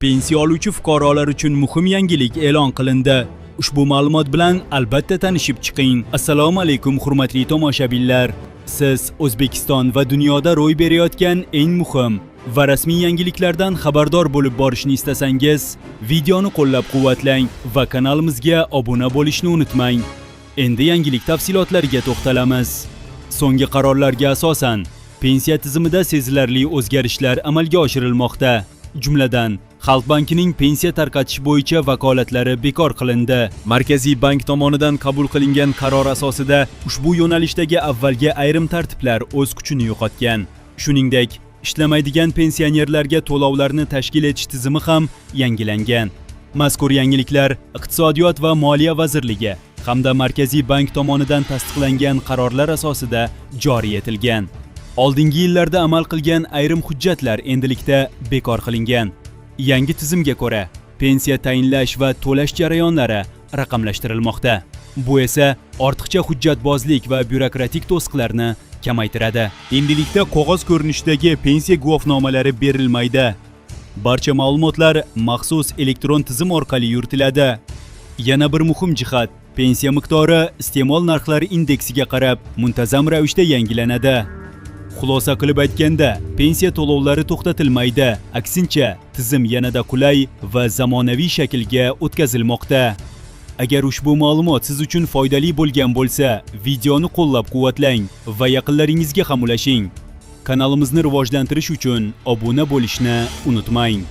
Pensiya oluvchi fuqarolar uchun muhim yangilik e'lon qilindi. Ushbu ma'lumot bilan albatta tanishib chiqing. Assalomu alaykum hurmatli tomoshabinlar. Siz O'zbekiston va dunyoda ro'y berayotgan eng muhim va rasmiy yangiliklardan xabardor bo'lib borishni istasangiz, videoni qo'llab-quvvatlang va kanalimizga obuna bo'lishni unutmang. Endi yangilik tafsilotlariga to'xtalamiz. So'nggi qarorlarga asosan pensiya tizimida sezilarli o'zgarishlar amalga oshirilmoqda. Jumladan, Xalq bankining pensiya tarqatish bo'yicha vakolatlari bekor qilindi. Markaziy bank tomonidan qabul qilingan qaror asosida ushbu yo'nalishdagi avvalgi ayrim tartiblar o'z kuchini yo'qotgan. Shuningdek, ishlamaydigan pensionerlarga to'lovlarni tashkil etish tizimi ham yangilangan. Mazkur yangiliklar Iqtisodiyot va Moliya vazirligi hamda Markaziy bank tomonidan tasdiqlangan qarorlar asosida joriy etilgan. Oldingi yillarda amal qilgan ayrim hujjatlar endilikda bekor qilingan. Yangi tizimga ko'ra, pensiya tayinlash va to'lash jarayonlari raqamlashtirilmoqda. Bu esa ortiqcha hujjatbozlik va byurokratik to'siqlarni kamaytiradi. Endilikda qog'oz ko'rinishidagi pensiya guvohnomalari berilmaydi. Barcha ma'lumotlar maxsus elektron tizim orqali yuritiladi. Yana bir muhim jihat, pensiya miqdori iste'mol narxlari indeksiga qarab muntazam ravishda yangilanadi. Xulosa qilib aytganda, pensiya to'lovlari to'xtatilmaydi. Aksincha, tizim yanada qulay va zamonaviy shaklga o'tkazilmoqda. Agar ushbu ma'lumot siz uchun foydali bo'lgan bo'lsa, videoni qo'llab-quvvatlang va yaqinlaringizga ham ulashing. Kanalimizni rivojlantirish uchun obuna bo'lishni unutmang.